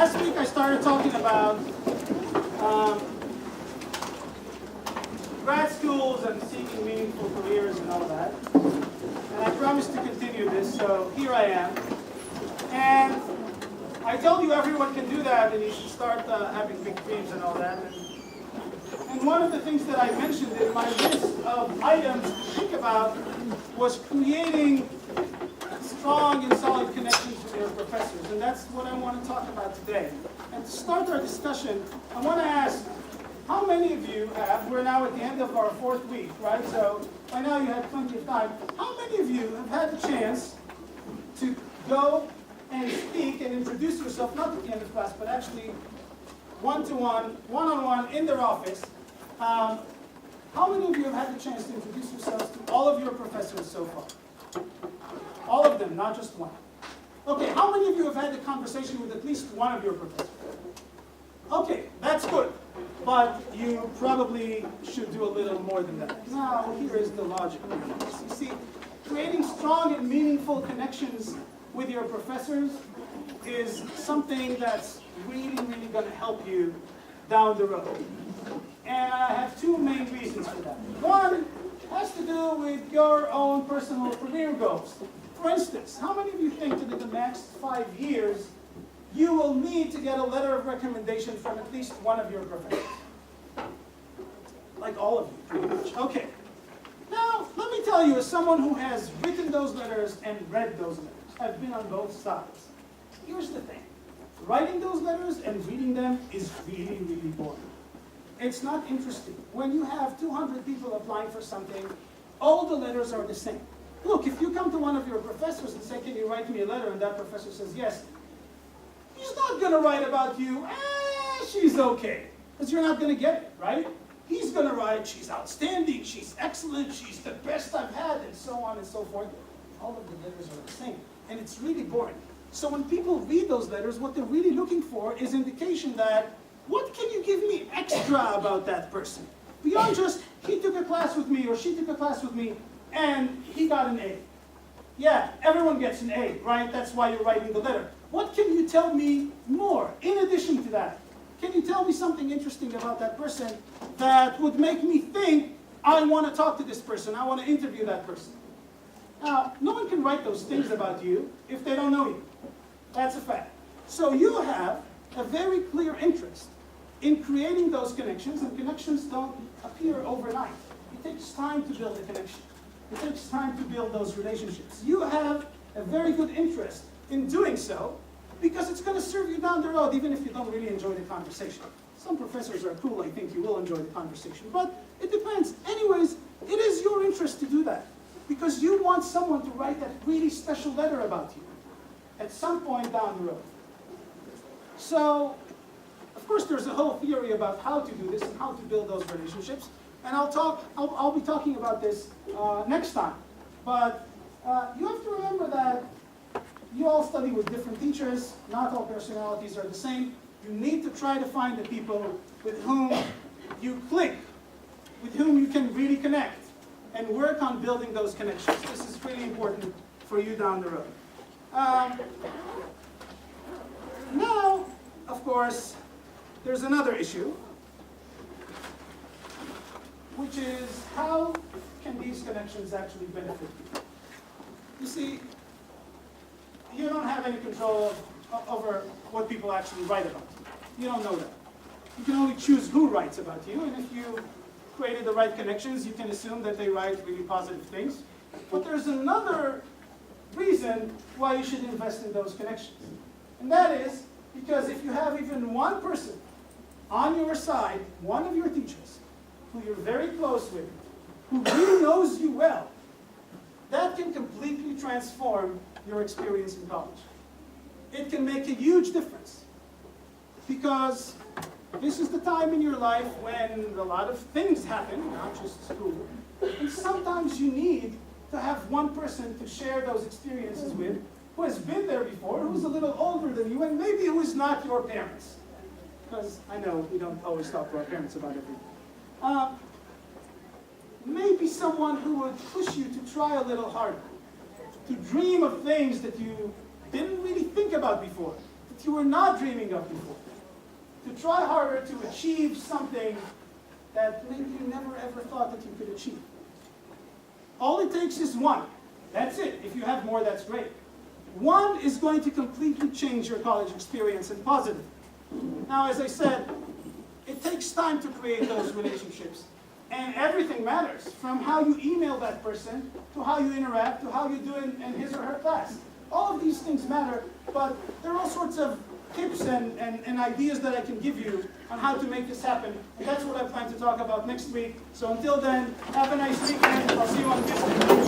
Last week I started talking about grad schools and seeking meaningful careers and all that. And I promised to continue this, so here I am. And I told you everyone can do that and you should start having big dreams and all that. And one of the things that I mentioned in my list of items to think about was creating strong and solid connections with your professors. And that's what I want to talk about today. And to start our discussion, I want to ask, how many of you have, we're now at the end of our 4th week, right? So by now you have plenty of time. How many of you have had the chance to go and speak and introduce yourself, not at the end of class, but actually one-to-one, one-on-one in their office? How many of you have had the chance to introduce yourselves to all of your professors so far? All of them, not just one. Okay, how many of you have had a conversation with at least one of your professors? Okay, that's good. But you probably should do a little more than that. Now, here is the logic. You see, creating strong and meaningful connections with your professors is something that's really, really going to help you down the road. And I have 2 main reasons for that. One has to do with your own personal career goals. For instance, how many of you think that in the next 5 years, you will need to get a letter of recommendation from at least one of your professors? Like all of you, pretty much. Okay. Now, let me tell you, as someone who has written those letters and read those letters, I've been on both sides. Here's the thing. Writing those letters and reading them is really, really boring. It's not interesting. When you have 200 people applying for something, all the letters are the same. Look, if you come to one of your professors and say, can you write me a letter? And that professor says yes, he's not going to write about you, she's okay. Because you're not going to get it, right? He's going to write, she's outstanding, she's excellent, she's the best I've had, and so on and so forth. All of the letters are the same. And it's really boring. So when people read those letters, what they're really looking for is indication that, what can you give me extra about that person? Beyond just, he took a class with me or she took a class with me and he got an A. Yeah, everyone gets an A, right? That's why you're writing the letter. What can you tell me more in addition to that? Can you tell me something interesting about that person that would make me think, I want to talk to this person, I want to interview that person? Now, no one can write those things about you if they don't know you. That's a fact. So you have a very clear interest in creating those connections, and connections don't appear overnight. It takes time to build a connection. It takes time to build those relationships. You have a very good interest in doing so because it's going to serve you down the road, even if you don't really enjoy the conversation. Some professors are cool, I think you will enjoy the conversation, but it depends. Anyways, it is your interest to do that because you want someone to write that really special letter about you at some point down the road. So, of course, there's a whole theory about how to do this and how to build those relationships, and I'll be talking about this next time. But you have to remember that you all study with different teachers. Not all personalities are the same. You need to try to find the people with whom you click, with whom you can really connect, and work on building those connections. This is really important for you down the road. Now, of course, there's another issue, which is how can these connections actually benefit you? You see, you don't have any control over what people actually write about you. You don't know that. You can only choose who writes about you, and if you created the right connections, you can assume that they write really positive things. But there's another reason why you should invest in those connections. And that is because if you have even one person on your side, one of your teachers, who you're very close with, who really knows you well, that can completely transform your experience in college. It can make a huge difference because this is the time in your life when a lot of things happen, not just school. And sometimes you need to have one person to share those experiences with, who has been there before, who's a little older than you, and maybe who is not your parents. Because I know we don't always talk to our parents about everything. Maybe someone who would push you to try a little harder, to dream of things that you didn't really think about before, that you were not dreaming of before. To try harder to achieve something that maybe you never ever thought that you could achieve. All it takes is one. That's it. If you have more, that's great. One is going to completely change your college experience and positive. Now, as I said, it takes time to create those relationships. And everything matters, from how you email that person, to how you interact, to how you do in his or her class. All of these things matter, but there are all sorts of tips and ideas that I can give you on how to make this happen. And that's what I plan to talk about next week. So until then, have a nice weekend. I'll see you on Tuesday.